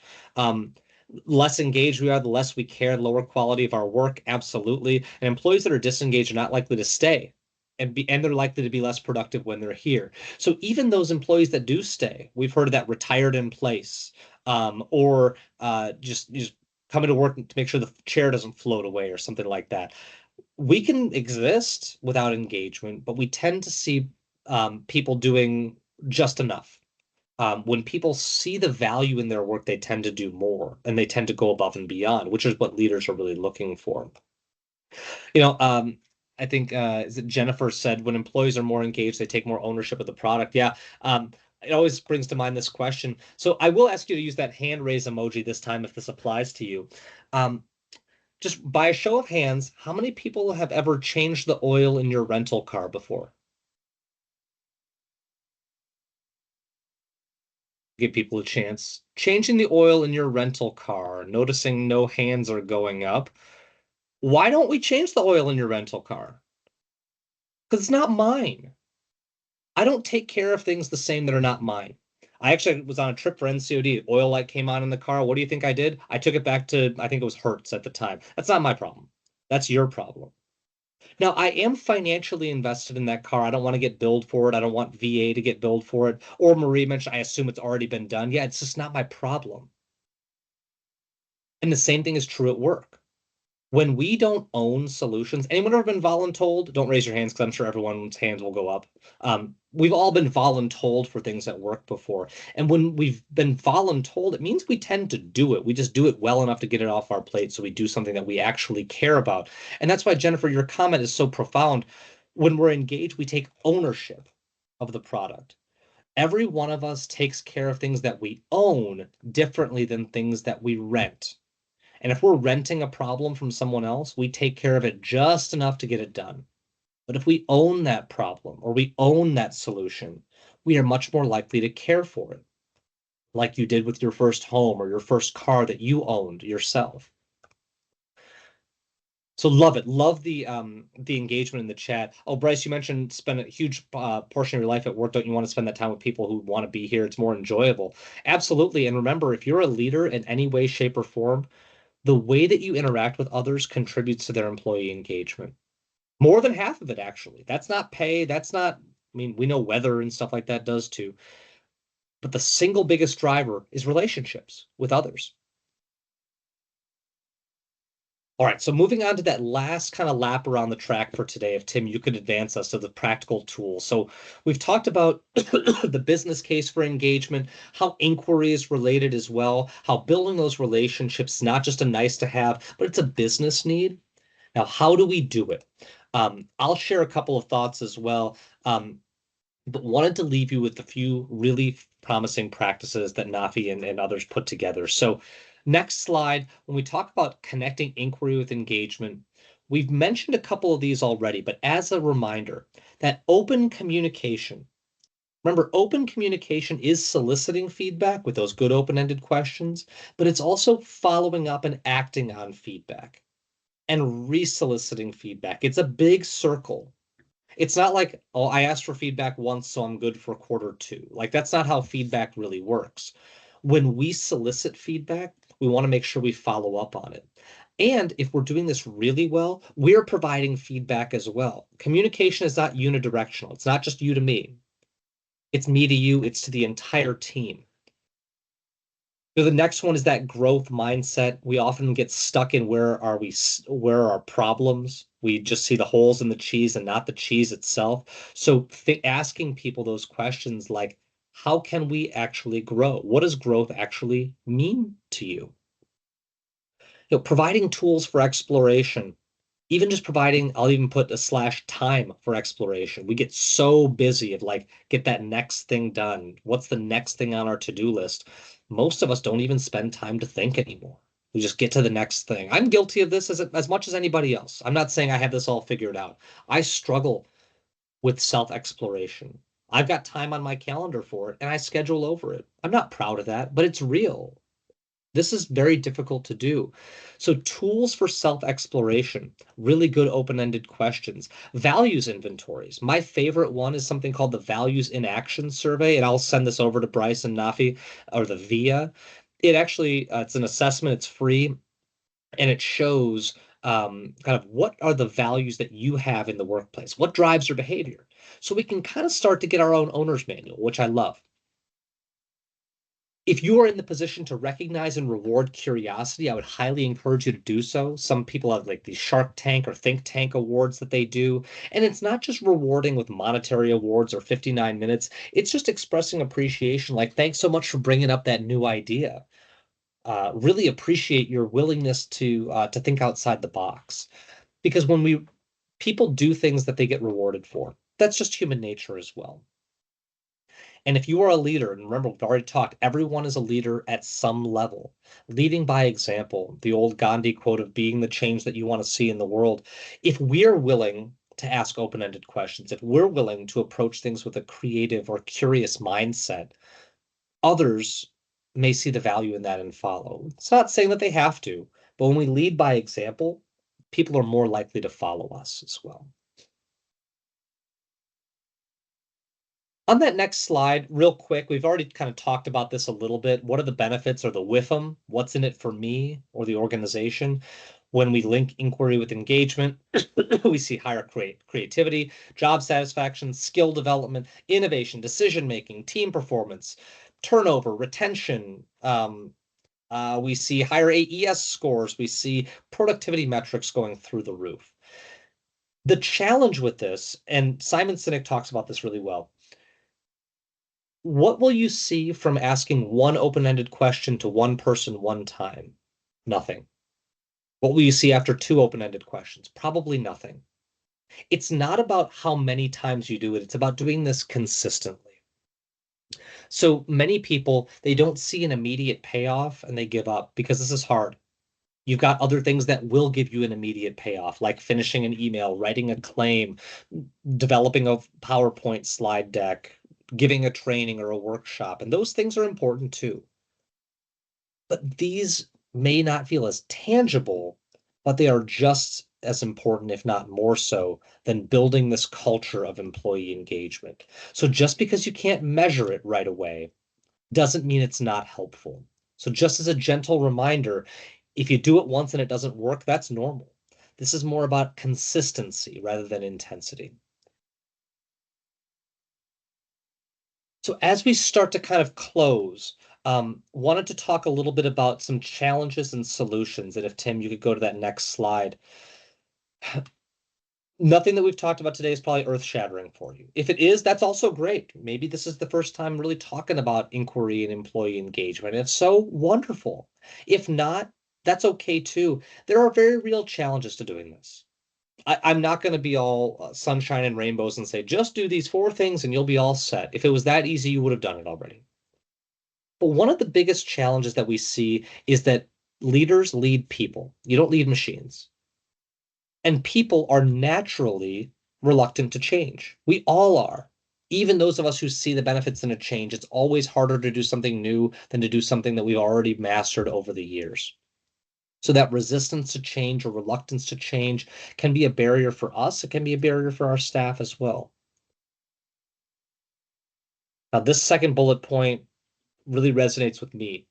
Less engaged we are, the less we care, the lower quality of our work, absolutely. And employees that are disengaged are not likely to stay, and they're likely to be less productive when they're here. So even those employees that do stay, we've heard of that retired in place, or just coming to work to make sure the chair doesn't float away or something like that. We can exist without engagement, but we tend to see people doing just enough. When people see the value in their work, they tend to do more and they tend to go above and beyond, which is what leaders are really looking for. I think is it Jennifer said when employees are more engaged, they take more ownership of the product. Yeah. it always brings to mind this question. So I will ask you to use that hand raise emoji this time if this applies to you. Just by a show of hands, how many people have ever changed the oil in your rental car before? Give people a chance. Changing the oil in your rental car, noticing no hands are going up. Why don't we change the oil in your rental car? Because it's not mine. I don't take care of things the same that are not mine. I actually was on a trip for NCOD. Oil light came on in the car. What do you think I did? I took it back to, I think it was Hertz at the time. That's not my problem. That's your problem. Now, I am financially invested in that car. I don't want to get billed for it. I don't want VA to get billed for it. Or Marie mentioned, I assume it's already been done. Yeah, it's just not my problem. And the same thing is true at work. When we don't own solutions, anyone ever been voluntold? Don't raise your hands because I'm sure everyone's hands will go up. We've all been voluntold for things at work before. And when we've been voluntold, it means we tend to do it. We just do it well enough to get it off our plate. So we do something that we actually care about. And that's why, Jennifer, your comment is so profound. When we're engaged, we take ownership of the product. Every one of us takes care of things that we own differently than things that we rent. And if we're renting a problem from someone else, we take care of it just enough to get it done. But if we own that problem or we own that solution, we are much more likely to care for it, like you did with your first home or your first car that you owned yourself. So love it. Love the engagement in the chat. Oh, Bryce, you mentioned spend a huge portion of your life at work. Don't you want to spend that time with people who want to be here? It's more enjoyable. Absolutely. And remember, if you're a leader in any way, shape, or form, the way that you interact with others contributes to their employee engagement. More than half of it, actually. That's not pay. That's not, I mean, we know weather and stuff like that does too. But the single biggest driver is relationships with others. All right, so moving on to that last kind of lap around the track for today, if Tim, you could advance us to the practical tools. So we've talked about the business case for engagement, how inquiry is related as well, how building those relationships is not just a nice to have, but it's a business need. Now, how do we do it? I'll share a couple of thoughts as well, but wanted to leave you with a few really promising practices that Nafi and others put together. So next slide, when we talk about connecting inquiry with engagement, we've mentioned a couple of these already, but as a reminder, that open communication. Remember, open communication is soliciting feedback with those good open-ended questions, but it's also following up and acting on feedback and re-soliciting feedback. It's a big circle. It's not like, oh, I asked for feedback once, so I'm good for quarter two. Like, that's not how feedback really works. When we solicit feedback, we want to make sure we follow up on it. And if we're doing this really well, we're providing feedback as well. Communication is not unidirectional. It's not just you to me. It's me to you. It's to the entire team. So the next one is that growth mindset. We often get stuck in where are our problems? We just see the holes in the cheese and not the cheese itself. So asking people those questions like, how can we actually grow? What does growth actually mean to you? Providing tools for exploration, even just providing, I'll even put a slash time for exploration. We get so busy of like, get that next thing done. What's the next thing on our to-do list? Most of us don't even spend time to think anymore. We just get to the next thing. I'm guilty of this as much as anybody else. I'm not saying I have this all figured out. I struggle with self-exploration. I've got time on my calendar for it and I schedule over it. I'm not proud of that, but it's real. This is very difficult to do. So tools for self-exploration, really good open-ended questions, values inventories. My favorite one is something called the Values in Action Survey, and I'll send this over to Bryce and Nafi, or the VIA. It actually, it's an assessment, it's free, and it shows kind of what are the values that you have in the workplace? What drives your behavior? So we can kind of start to get our own owner's manual, which I love. If you are in the position to recognize and reward curiosity, I would highly encourage you to do so. Some people have like these Shark Tank or Think Tank awards that they do. And it's not just rewarding with monetary awards or 59 minutes. It's just expressing appreciation. Like, thanks so much for bringing up that new idea. Really appreciate your willingness to think outside the box. Because when people do things that they get rewarded for, that's just human nature as well. And if you are a leader, and remember, we've already talked, everyone is a leader at some level. Leading by example, the old Gandhi quote of being the change that you want to see in the world. If we're willing to ask open-ended questions, if we're willing to approach things with a creative or curious mindset, others may see the value in that and follow. It's not saying that they have to, but when we lead by example, people are more likely to follow us as well. On that next slide, real quick, we've already kind of talked about this a little bit. What are the benefits or the WIFM? What's in it for me or the organization? When we link inquiry with engagement, we see higher creativity, job satisfaction, skill development, innovation, decision-making, team performance, turnover, retention. We see higher AES scores. We see productivity metrics going through the roof. The challenge with this, and Simon Sinek talks about this really well, what will you see from asking one open-ended question to one person one time? Nothing. What will you see after two open-ended questions? Probably nothing. It's not about how many times you do it. It's about doing this consistently. So many people, they don't see an immediate payoff and they give up because this is hard. You've got other things that will give you an immediate payoff, like finishing an email, writing a claim, developing a PowerPoint slide deck, giving a training or a workshop. And those things are important too. But these may not feel as tangible, but they are just as important, if not more so, than building this culture of employee engagement. So just because you can't measure it right away doesn't mean it's not helpful. So just as a gentle reminder, if you do it once and it doesn't work, that's normal. This is more about consistency rather than intensity. So as we start to kind of close, wanted to talk a little bit about some challenges and solutions. And if Tim, you could go to that next slide. Nothing that we've talked about today is probably earth-shattering for you. If it is, that's also great. Maybe this is the first time really talking about inquiry and employee engagement. It's so wonderful. If not, that's okay too. There are very real challenges to doing this. I'm not going to be all sunshine and rainbows and say, just do these 4 things and you'll be all set. If it was that easy, you would have done it already. But one of the biggest challenges that we see is that leaders lead people. You don't lead machines. And people are naturally reluctant to change. We all are. Even those of us who see the benefits in a change, it's always harder to do something new than to do something that we've already mastered over the years. So that resistance to change or reluctance to change can be a barrier for us. It can be a barrier for our staff as well. Now, this second bullet point really resonates with me.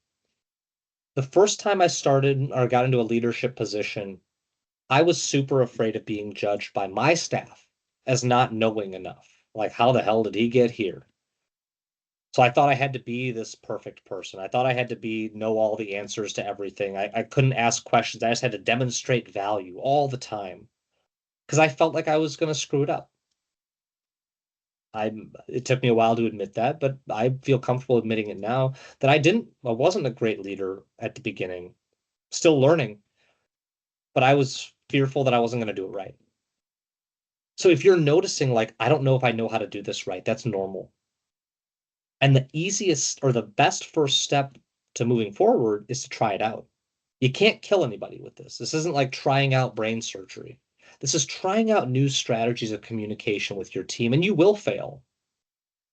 The first time I started or got into a leadership position, I was super afraid of being judged by my staff as not knowing enough. Like, how the hell did he get here? So I thought I had to be this perfect person. I thought I had to know all the answers to everything. I couldn't ask questions. I just had to demonstrate value all the time because I felt like I was going to screw it up. It took me a while to admit that, but I feel comfortable admitting it now that I wasn't a great leader at the beginning, still learning, but I was fearful that I wasn't going to do it right. So if you're noticing, like, I don't know if I know how to do this right, that's normal. And the easiest or the best first step to moving forward is to try it out. You can't kill anybody with this. This isn't like trying out brain surgery. This is trying out new strategies of communication with your team, and you will fail.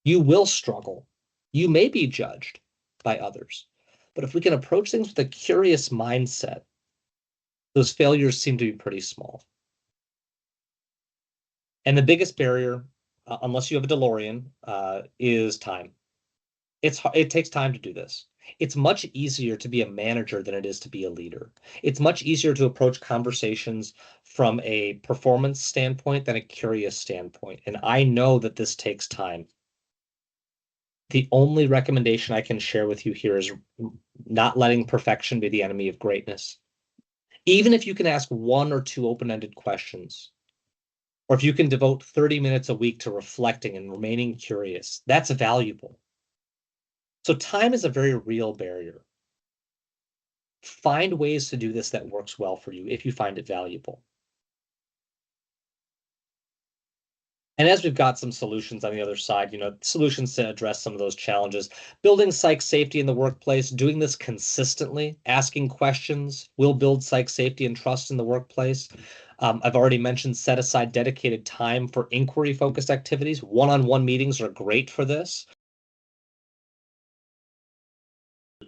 You will struggle. You may be judged by others. But if we can approach things with a curious mindset, those failures seem to be pretty small. And the biggest barrier, unless you have a DeLorean, is time. It takes time to do this. It's much easier to be a manager than it is to be a leader. It's much easier to approach conversations from a performance standpoint than a curious standpoint. And I know that this takes time. The only recommendation I can share with you here is not letting perfection be the enemy of greatness. Even if you can ask 1 or 2 open-ended questions, or if you can devote 30 minutes a week to reflecting and remaining curious, that's valuable. So time is a very real barrier. Find ways to do this that works well for you if you find it valuable. And as we've got some solutions on the other side, solutions to address some of those challenges, building psych safety in the workplace, doing this consistently, asking questions will build psych safety and trust in the workplace. I've already mentioned set aside dedicated time for inquiry-focused activities. One-on-one meetings are great for this.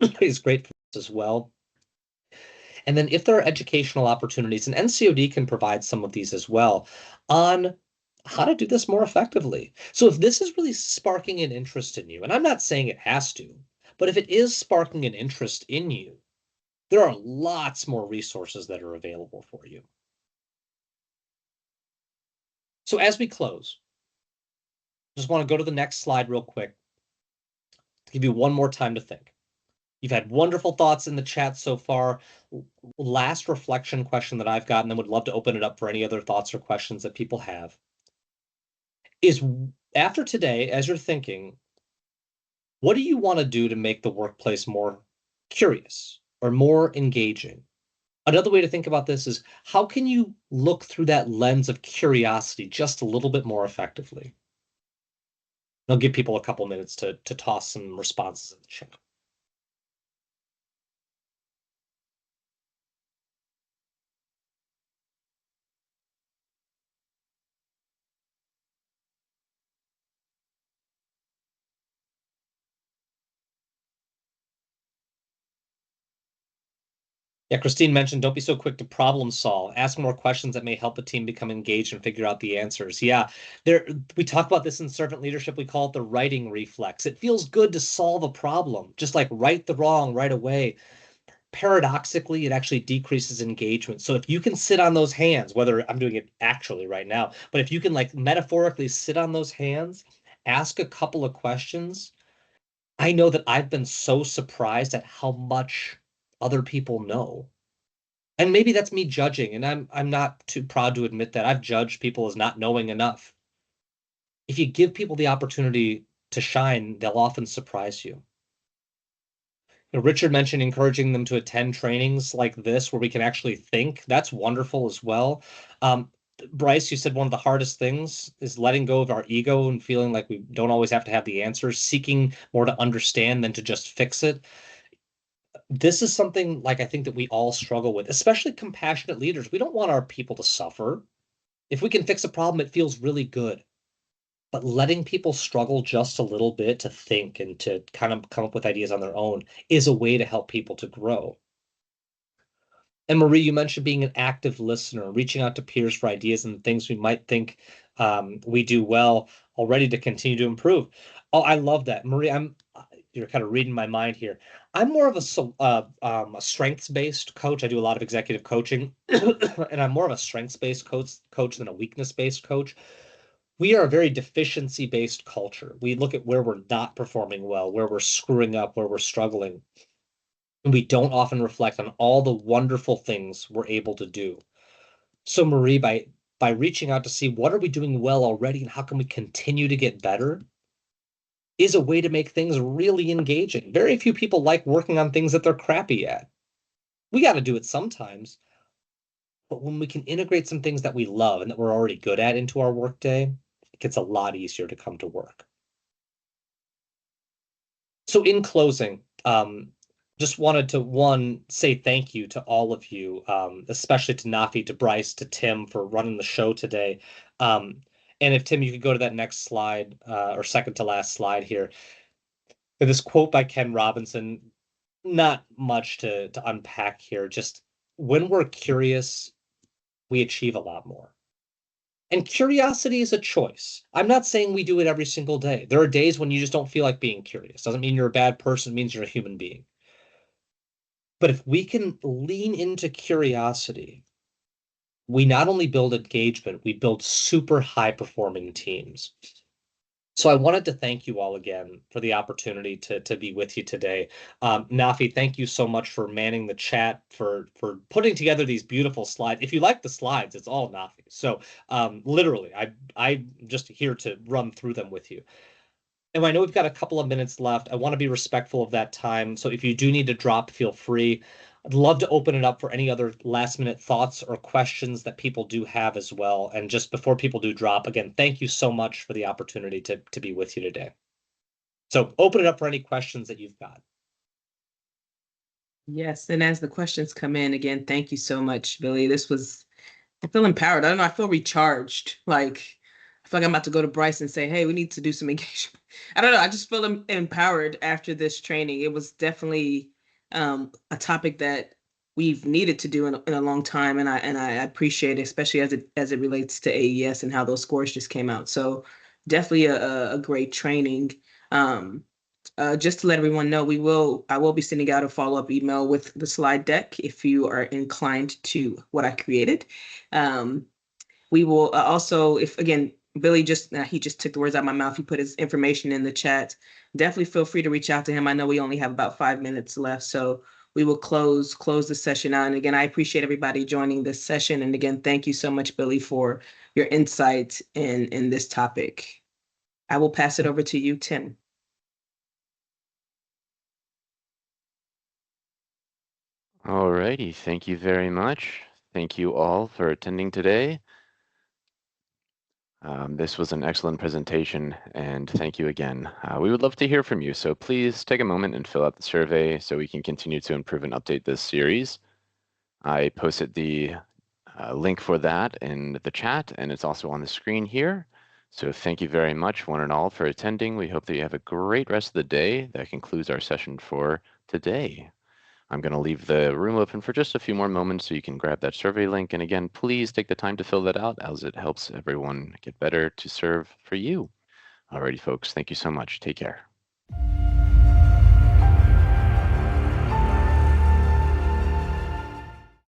It's great for this as well. And then if there are educational opportunities, and NCOD can provide some of these as well, on how to do this more effectively. So if this is really sparking an interest in you, and I'm not saying it has to, but if it is sparking an interest in you, there are lots more resources that are available for you. So as we close, just want to go to the next slide real quick to give you one more time to think. You've had wonderful thoughts in the chat so far. Last reflection question that I've gotten, and would love to open it up for any other thoughts or questions that people have, is after today, as you're thinking, what do you want to do to make the workplace more curious or more engaging? Another way to think about this is how can you look through that lens of curiosity just a little bit more effectively? I'll give people a couple minutes to toss some responses in the chat. Yeah, Christine mentioned don't be so quick to problem solve. Ask more questions that may help a team become engaged and figure out the answers. Yeah, we talk about this in servant leadership. We call it the writing reflex. It feels good to solve a problem, just like right the wrong right away. Paradoxically, it actually decreases engagement. So if you can sit on those hands, whether I'm doing it actually right now, but if you can like metaphorically sit on those hands, ask a couple of questions, I know that I've been so surprised at how much other people know. And maybe that's me judging, and I'm not too proud to admit that. I've judged people as not knowing enough. If you give people the opportunity to shine, they'll often surprise you. Richard mentioned encouraging them to attend trainings like this where we can actually think. That's wonderful as well. Bryce, you said one of the hardest things is letting go of our ego and feeling like we don't always have to have the answers, seeking more to understand than to just fix it. This is something like I think that we all struggle with, especially compassionate leaders. We don't want our people to suffer. If we can fix a problem, it feels really good. But letting people struggle just a little bit to think and to kind of come up with ideas on their own is a way to help people to grow. And Marie, you mentioned being an active listener, reaching out to peers for ideas and things we might think we do well already to continue to improve. Oh, I love that. Marie, you're kind of reading my mind here. I'm more of a strengths-based coach. I do a lot of executive coaching, and I'm more of a strengths-based coach than a weakness-based coach. We are a very deficiency-based culture. We look at where we're not performing well, where we're screwing up, where we're struggling. And we don't often reflect on all the wonderful things we're able to do. So Marie, by reaching out to see what are we doing well already and how can we continue to get better is a way to make things really engaging. Very few people like working on things that they're crappy at. We got to do it sometimes. But when we can integrate some things that we love and that we're already good at into our workday, it gets a lot easier to come to work. So in closing, just wanted to say thank you to all of you, especially to Nafi, to Bryce, to Tim for running the show today. And if Tim, you could go to that next slide, or second to last slide here. This quote by Ken Robinson, not much to unpack here. Just when we're curious, we achieve a lot more. And curiosity is a choice. I'm not saying we do it every single day. There are days when you just don't feel like being curious. Doesn't mean you're a bad person, it means you're a human being. But if we can lean into curiosity, we not only build engagement, we build super high performing teams. So I wanted to thank you all again for the opportunity to be with you today. Nafi, thank you so much for manning the chat, for putting together these beautiful slides. If you like the slides, it's all Nafi. So literally, I'm just here to run through them with you. And I know we've got a couple of minutes left. I want to be respectful of that time. So if you do need to drop, feel free. I'd love to open it up for any other last minute thoughts or questions that people do have as well. And just before people do drop, again, thank you so much for the opportunity to be with you today. So open it up for any questions that you've got. Yes, and as the questions come in, again, thank you so much, Billy. I feel empowered. I don't know, I feel recharged. Like, I feel like I'm about to go to Bryce and say, hey, we need to do some engagement. I don't know, I just feel empowered after this training. It was definitely a topic that we've needed to do in a long time, and I appreciate it, especially as it relates to AES and how those scores just came out. So definitely a great training. Just to let everyone know, I will be sending out a follow-up email with the slide deck if you are inclined to what I created. We will also, if again, Billy he just took the words out of my mouth. He put his information in the chat. Definitely feel free to reach out to him. I know we only have about 5 minutes left, so we will close the session out. And again, I appreciate everybody joining this session. And again, thank you so much, Billy, for your insight in this topic. I will pass it over to you, Tim. All righty, thank you very much. Thank you all for attending today. This was an excellent presentation, and thank you again. We would love to hear from you, so please take a moment and fill out the survey so we can continue to improve and update this series. I posted the link for that in the chat, and it's also on the screen here. So thank you very much, one and all, for attending. We hope that you have a great rest of the day. That concludes our session for today. I'm going to leave the room open for just a few more moments so you can grab that survey link. And again, please take the time to fill that out as it helps everyone get better to serve for you. Alrighty, folks, thank you so much. Take care.